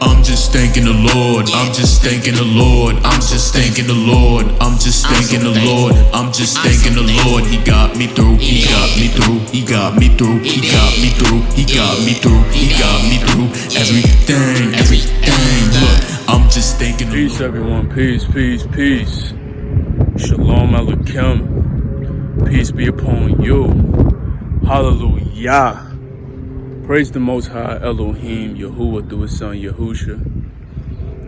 I'm just thanking the Lord. I'm just thanking the Lord. I'm just thanking the Lord. I'm just thanking the Lord. I'm just thanking the Lord. He got me through. He got me through. He got me through. He got me through. He got me through. He got me through. Everything. Look, I'm just thanking the Lord. Peace, everyone. Peace, peace, peace. Shalom UncleK. Peace be upon you. Hallelujah. Praise the Most High Elohim Yahuwah through His Son Yahusha.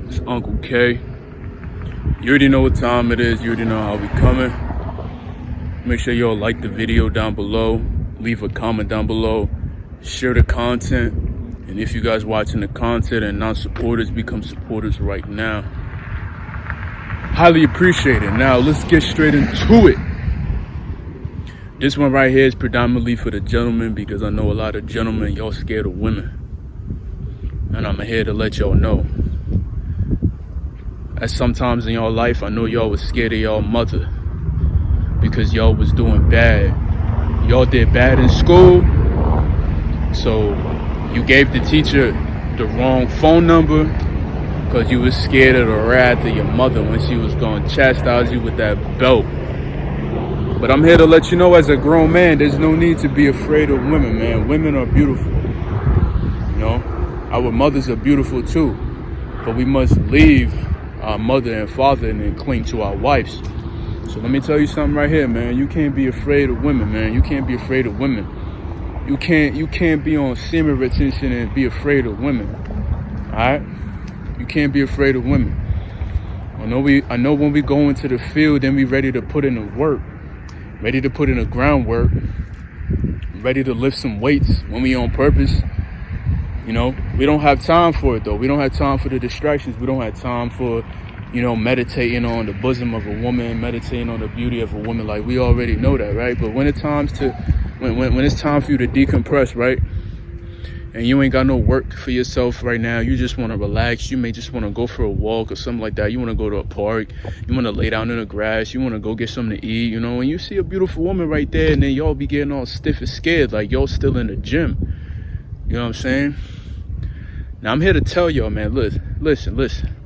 It's UncleK. You already know what time it is. You already know how we coming. Make sure y'all like the video down below. Leave a comment down below. Share the content. And if you guys watching the content and not supporters, become supporters right now. Highly appreciate it. Now let's get straight into it. This one right here is predominantly for the gentlemen, because I know a lot of gentlemen, y'all scared of women. And I'm here to let y'all know. As sometimes in y'all life, I know y'all was scared of y'all mother because y'all was doing bad. Y'all did bad in school, so you gave the teacher the wrong phone number because you was scared of the wrath of your mother when she was going to chastise you with that belt. But I'm here to let you know, as a grown man, there's no need to be afraid of women, man. Women are beautiful. You know, our mothers are beautiful too. But we must leave our mother and father and then cling to our wives. So let me tell you something right here, man. You can't be afraid of women, man. You can't be afraid of women. You can't be on semen retention and be afraid of women. Alright? You can't be afraid of women. I know when we go into the field, then we ready to put in the work. Ready to put in the groundwork, ready to lift some weights when we on purpose. You know, we don't have time for it though. We don't have time for the distractions. We don't have time for, you know, meditating on the bosom of a woman, meditating on the beauty of a woman. Like, we already know that, right? But when it's time for you to decompress, right? And you ain't got no work for yourself right now, you just want to relax. You may just want to go for a walk or something like that. You want to go to a park. You want to lay down in the grass. You want to go get something to eat, you know. And you see a beautiful woman right there, and then y'all be getting all stiff and scared like y'all still in the gym. You know what I'm saying? Now, I'm here to tell y'all, man, listen.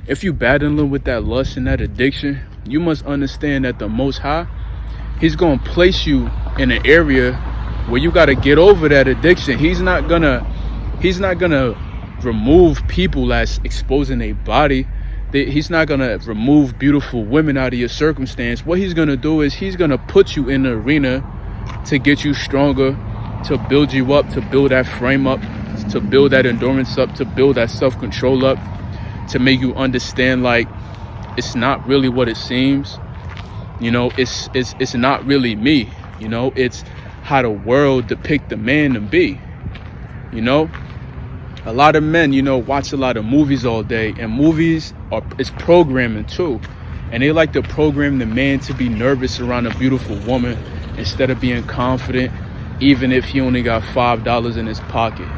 If you battling with that lust and that addiction, you must understand that the Most High, He's going to place you in an area where you got to get over that addiction. He's not gonna remove people that's exposing their body. He's not gonna remove beautiful women out of your circumstance. What He's gonna do is He's gonna put you in the arena to get you stronger, to build you up, to build that frame up, to build that endurance up, to build that self-control up, to make you understand, like, it's not really what it seems. You know, it's not really me. You know, it's how the world depict the man to be. You know, a lot of men, you know, watch a lot of movies all day, and movies is programming too, and they like to program the man to be nervous around a beautiful woman instead of being confident, even if he only got $5 in his pocket.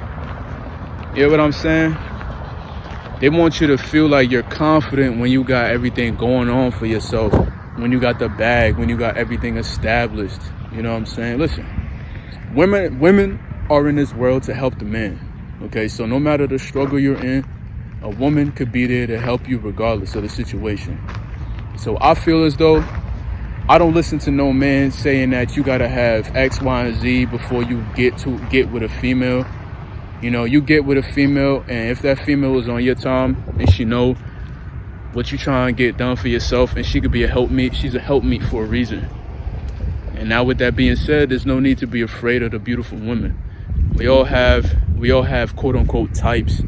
You know what I'm saying? They want you to feel like you're confident when you got everything going on for yourself, when you got the bag, when you got everything established. You know what I'm saying? Listen, women are in this world to help the man. Okay, so no matter the struggle you're in, a woman could be there to help you regardless of the situation. So I feel as though I don't listen to no man saying that you gotta have X, Y, and Z before you get with a female. You know, you get with a female, and if that female is on your time and she know what you trying to get done for yourself, and she could be a helpmeet, she's a helpmeet for a reason. And now, with that being said, there's no need to be afraid of the beautiful women. We all have quote unquote types,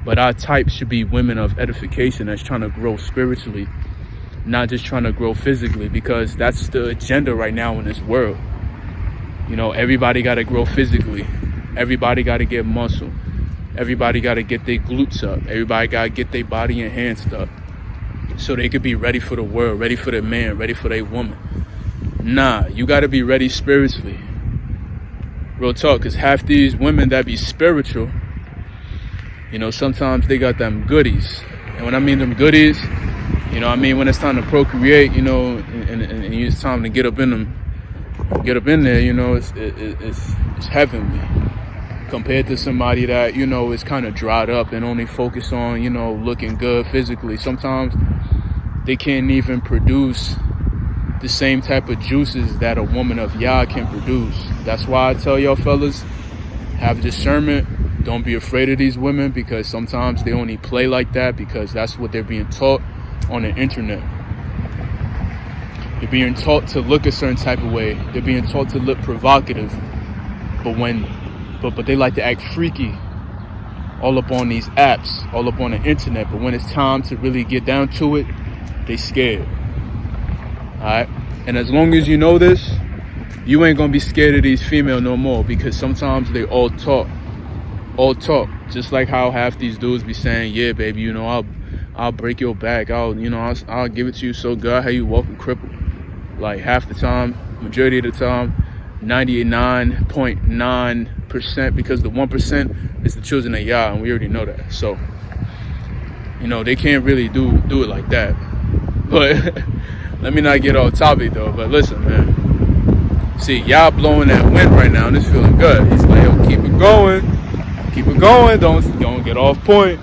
but our types should be women of edification that's trying to grow spiritually, not just trying to grow physically, because that's the agenda right now in this world. You know, everybody got to grow physically. Everybody got to get muscle. Everybody got to get their glutes up. Everybody got to get their body enhanced up so they could be ready for the world, ready for the man, ready for their woman. Nah, you got to be ready spiritually. Real talk, because half these women that be spiritual, you know, sometimes they got them goodies. And when I mean them goodies, you know, I mean when it's time to procreate, you know, and it's time to get up in there, you know, it's heavenly. compared to somebody that, you know, is kind of dried up and only focused on, you know, looking good physically. Sometimes they can't even produce the same type of juices that a woman of Yah can produce. That's why I tell y'all fellas, have discernment. Don't be afraid of these women, because sometimes they only play like that because that's what they're being taught on the internet. They're being taught to look a certain type of way. They're being taught to look provocative. But they like to act freaky all up on these apps, all up on the internet. But when it's time to really get down to it, they scared. Alright? And as long as you know this, you ain't gonna be scared of these females no more, because sometimes they all talk. Just like how half these dudes be saying, yeah, baby, you know, I'll break your back. I'll give it to you so good, how you walking crippled. Like half the time, majority of the time, 99.9%, because the 1% is the children of Yah, and we already know that. So, you know, they can't really do it like that. But let me not get off topic though. But listen, man. See, Yah blowing that wind right now, and it's feeling good. He's like, yo, keep it going. Don't get off point.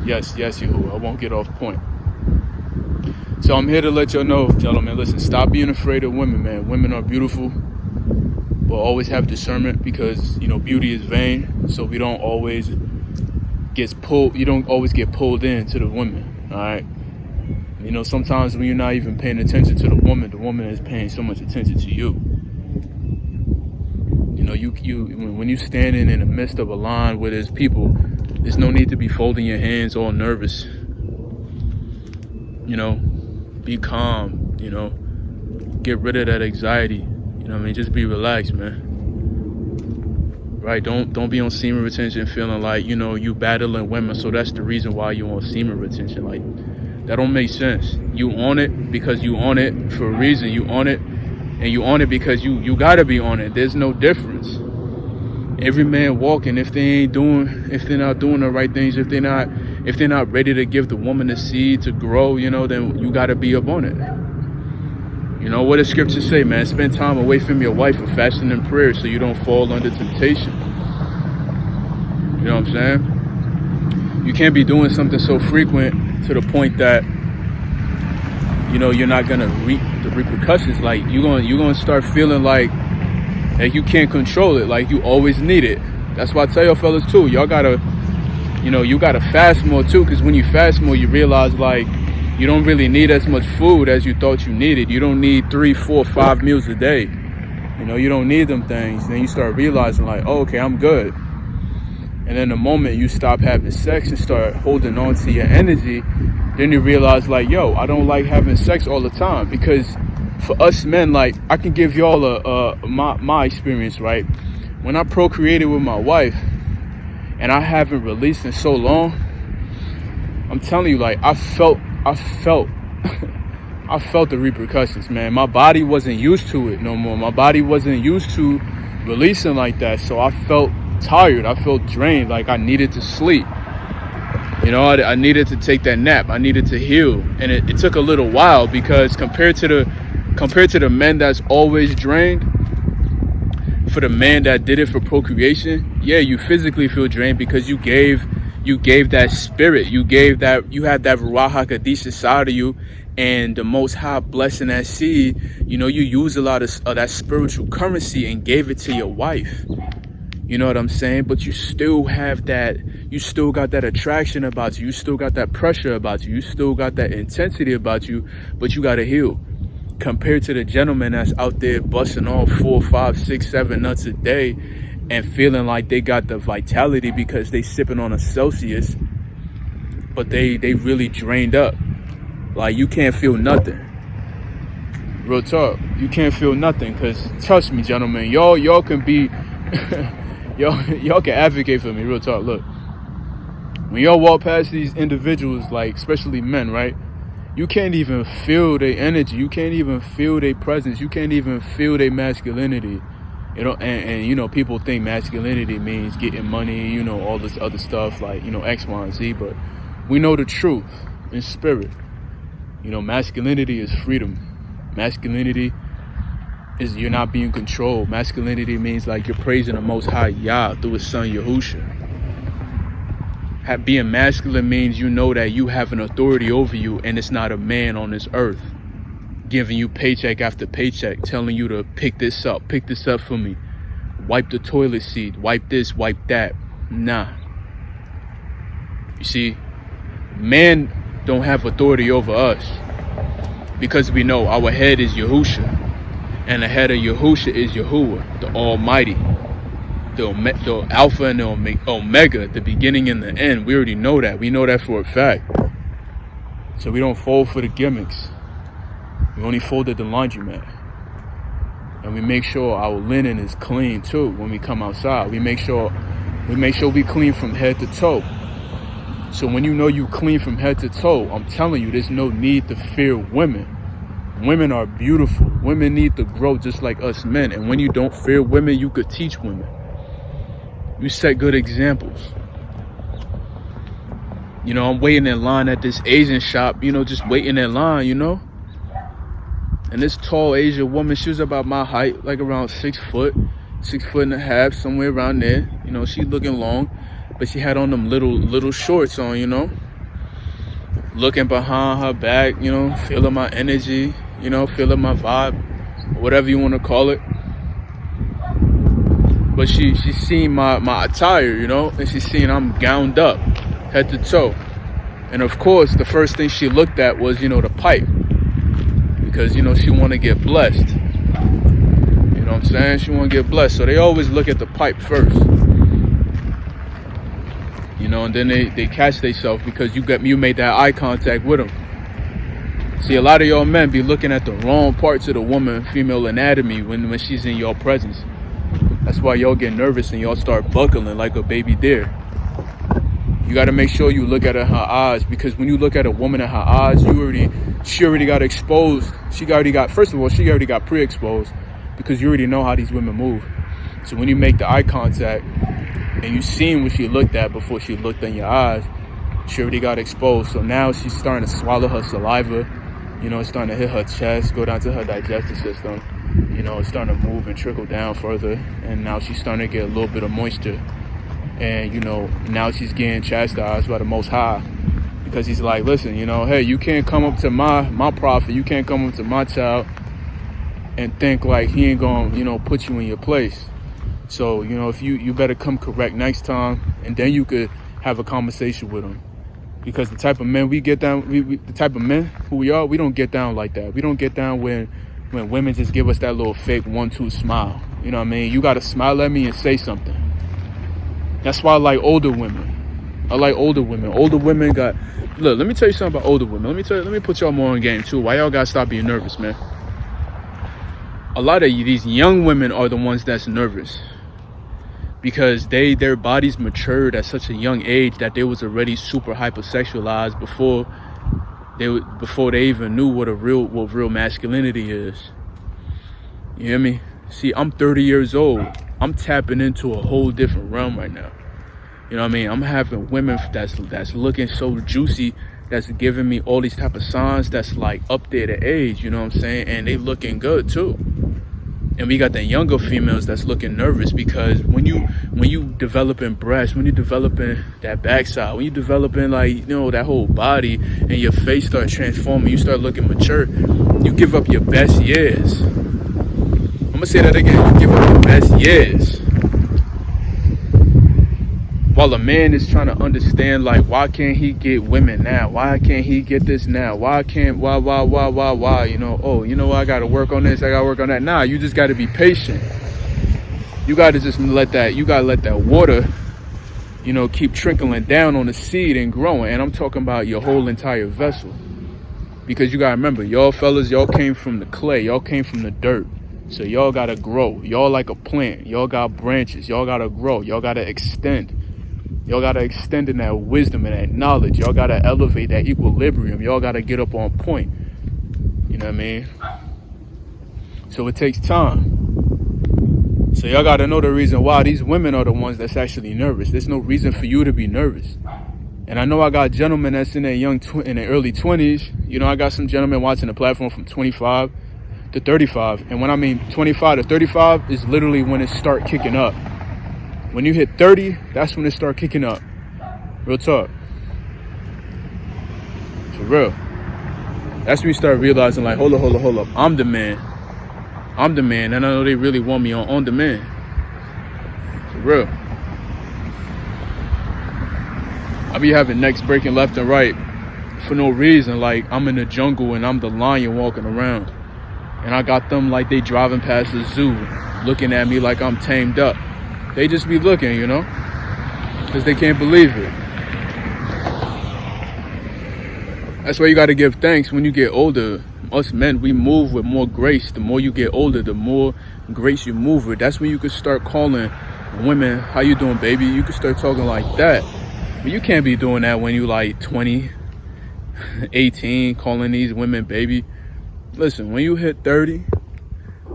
Yes, Yahuwah, I won't get off point. So I'm here to let y'all know, gentlemen, listen, stop being afraid of women, man. Women are beautiful, but always have discernment, because, you know, beauty is vain. So you don't always get pulled into the women, all right? You know, sometimes when you're not even paying attention to the woman is paying so much attention to you. You know, when you're standing in the midst of a line where there's people, there's no need to be folding your hands all nervous. You know, be calm, you know, get rid of that anxiety. You know what I mean? Just be relaxed, man. Right? Don't be on semen retention feeling like, you know, you battling women, so that's the reason why you on semen retention. Like, that don't make sense. You on it because you on it for a reason. You on it, and you on it because you gotta be on it. There's no difference. Every man walking, if they're not doing the right things, if they're not ready to give the woman a seed to grow, you know, then you gotta be up on it. You know what the scriptures say, man? Spend time away from your wife for fasting and prayer, so you don't fall under temptation. You know what I'm saying? You can't be doing something so frequent to the point that, you know, you're not gonna reap the repercussions. Like you're gonna start feeling like you can't control it, like you always need it. That's why I tell y'all fellas too, y'all gotta, you know, you gotta fast more too, because when you fast more, you realize like you don't really need as much food as you thought you needed. You don't need 3, 4, 5 meals a day. You know, you don't need them things. Then you start realizing like, oh, okay, I'm good. And then the moment you stop having sex and start holding on to your energy, then you realize like, yo, I don't like having sex all the time. Because for us men, like, I can give y'all my experience, right? When I procreated with my wife and I haven't released in so long, I'm telling you, like, I felt the repercussions, man. My body wasn't used to it no more. My body wasn't used to releasing like that. So I felt tired. I felt drained. Like I needed to sleep. You know, I needed to take that nap. I needed to heal. And it took a little while, because compared to the men that's always drained, for the man that did it for procreation, yeah, you physically feel drained because you gave that spirit, you had that Ruach HaKodesh inside of you, and the Most High blessing that seed. You know, you use a lot of that spiritual currency and gave it to your wife. You know what I'm saying? But you still have that, you still got that attraction about you, you still got that pressure about you, you still got that intensity about you, but you gotta heal. Compared to the gentleman that's out there busting off 4, 5, 6, 7 nuts a day and feeling like they got the vitality because they sipping on a Celsius, but they really drained up. Like, you can't feel nothing. Real talk, you can't feel nothing, because trust me, gentlemen, y'all can be y'all can advocate for me. Real talk. Look, when y'all walk past these individuals, like especially men, right, you can't even feel their energy, you can't even feel their presence, you can't even feel their masculinity. You know, and you know, people think masculinity means getting money, you know, all this other stuff, like, you know, X, Y, and Z, but we know the truth in spirit. You know, masculinity is freedom. Masculinity is you're not being controlled. Masculinity means like you're praising the Most High Yah through His Son Yahusha. Being masculine means you know that you have an authority over you, and it's not a man on this earth giving you paycheck after paycheck, telling you to pick this up for me, wipe the toilet seat, wipe this, wipe that. Nah. You see, men don't have authority over us because we know our head is Yahusha, and the head of Yahusha is Yahuwah, the Almighty, the Alpha and the Omega, the beginning and the end. We already know that. We know that for a fact. So we don't fold for the gimmicks. We only fold at the laundromat. And we make sure our linen is clean too when we come outside. We make sure we clean from head to toe. So when you know you clean from head to toe, I'm telling you, there's no need to fear women. Women are beautiful. Women need to grow just like us men. And when you don't fear women, you could teach women. You set good examples. You know, I'm waiting in line at this Asian shop, you know, just waiting in line, you know. And this tall Asian woman, she was about my height, like around 6 foot, 6.5 feet, somewhere around there. You know, she looking long, but she had on them little shorts on, you know. Looking behind her back, you know, feeling my energy, you know, feeling my vibe, whatever you want to call it. But she seen my attire, you know, and she seen I'm gowned up, head to toe. And of course, the first thing she looked at was, you know, the pipe. Because, you know, she want to get blessed. You know what I'm saying? She want to get blessed. So they always look at the pipe first. You know, and then they catch themselves because you made that eye contact with them. See, a lot of y'all men be looking at the wrong parts of the woman, female anatomy when she's in your presence. That's why y'all get nervous and y'all start buckling like a baby deer. You got to make sure you look at her in her eyes, because when you look at a woman in her eyes, she already got exposed. First of all, she already got pre-exposed because you already know how these women move. So when you make the eye contact and you seen what she looked at before she looked in your eyes, she already got exposed. So now she's starting to swallow her saliva. You know, it's starting to hit her chest, go down to her digestive system. You know, it's starting to move and trickle down further. And now she's starting to get a little bit of moisture. And, you know, now she's getting chastised by the Most High. Because he's like, listen, you know, hey, you can't come up to my prophet. You can't come up to my child and think like he ain't going to, you know, put you in your place. So, you know, if you better come correct next time, and then you could have a conversation with him. Because the type of men we get down, the type of men who we are, we don't get down like that. We don't get down when women just give us that little fake 1-2 smile. You know what I mean? You got to smile at me and say something. That's why I like older women. I like older women. Older women got... Look, let me tell you something about older women. Let me put y'all more on game too. Why y'all gotta stop being nervous, man? A lot of these young women are the ones that's nervous. Because their bodies matured at such a young age that they was already super hypersexualized before they even knew what real masculinity is. You hear me? See, I'm 30 years old. I'm tapping into a whole different realm right now. You know what I mean? I'm having women that's looking so juicy, that's giving me all these type of signs that's like up there to age, you know what I'm saying? And they looking good too. And we got the younger females that's looking nervous, because when you developing breasts, when you developing that backside, when you developing, like, you know, that whole body, and your face starts transforming, you start looking mature, you give up your best years. I'm gonna say that again. You give up your best years. While a man is trying to understand, like, why can't he get women now? Why can't he get this now? Why, you know, oh, you know, I got to work on this, I got to work on that. Nah, you just got to be patient. You got to just let that water, you know, keep trickling down on the seed and growing. And I'm talking about your whole entire vessel. Because you got to remember, y'all fellas, y'all came from the clay, y'all came from the dirt. So y'all got to grow. Y'all like a plant. Y'all got branches. Y'all got to grow. Y'all got to extend. Y'all got to extend in that wisdom and that knowledge. Y'all got to elevate that equilibrium. Y'all got to get up on point. You know what I mean? So it takes time. So y'all got to know the reason why these women are the ones that's actually nervous. There's no reason for you to be nervous. And I know I got gentlemen that's in their early 20s. You know, I got some gentlemen watching the platform from 25 to 35. And when I mean 25 to 35 is literally when it start kicking up. When you hit 30, that's when it start kicking up. Real talk. For real. That's when you start realizing, like, hold up. I'm the man. And I know they really want me on demand. For real. I be having necks breaking left and right for no reason. Like, I'm in the jungle and I'm the lion walking around. And I got them like they driving past the zoo, looking at me like I'm tamed up. They just be looking, you know, because they can't believe it. That's why you got to give thanks when you get older. Us men, we move with more grace. The more you get older, the more grace you move with. That's when you can start calling women, how you doing, baby? You can start talking like that. But you can't be doing that when you like 20, 18, calling these women baby. Listen, when you hit 30,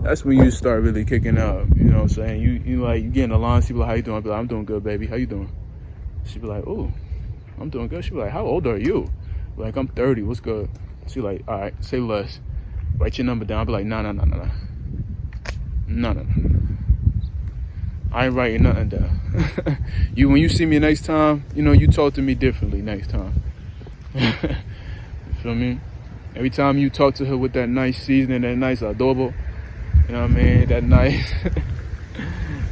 that's when you start really kicking up. You know what I'm saying? You like, you get in the line, she be like, how you doing? I be like, I'm doing good, baby. How you doing? She be like, oh, I'm doing good. She be like, how old are you? Like, I'm 30. What's good? She like, all right, say less. Write your number down. I be like, no. I ain't writing nothing down. When you see me next time, you know, you talk to me differently next time. You feel me? Every time you talk to her with that nice seasoning, that nice adobo, you know what I mean? That nice.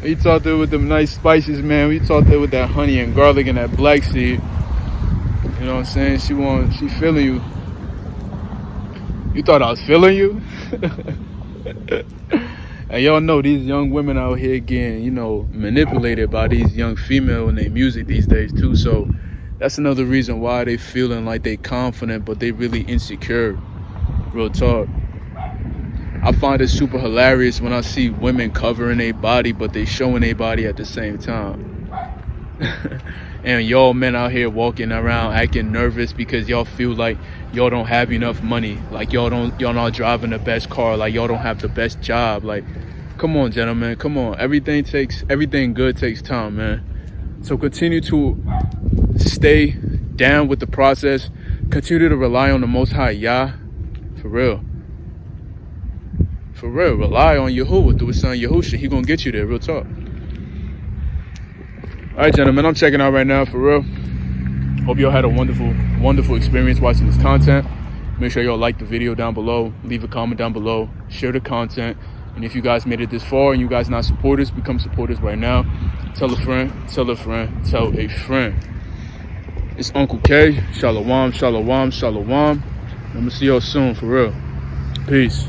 You talk to her with them nice spices, man. We talk to her with that honey and garlic and that black seed. You know what I'm saying? She feeling you. You thought I was feeling you? And y'all know these young women out here getting, you know, manipulated by these young females in their music these days too. So that's another reason why they feeling like they confident, but they really insecure. Real talk. I find it super hilarious when I see women covering their body, but they showing their body at the same time. And y'all men out here walking around acting nervous because y'all feel like y'all don't have enough money. Like y'all not driving the best car. Like y'all don't have the best job. Like, come on, gentlemen, come on. Everything good takes time, man. So continue to stay down with the process. Continue to rely on the Most High Yah. For real. For real. Rely on Yahuwah through his son Yahusha. He gonna get you there. Real talk. All right, gentlemen, I'm checking out right now, for real. Hope y'all had a wonderful experience watching this content. Make sure y'all like the video down below, leave a comment down below, share the content. And if you guys made it this far and you guys not supporters, become supporters right now. Tell a friend, tell a friend, tell a friend. It's Uncle K. Shalom, shalom, shalom. I'm gonna see y'all soon, for real. Peace.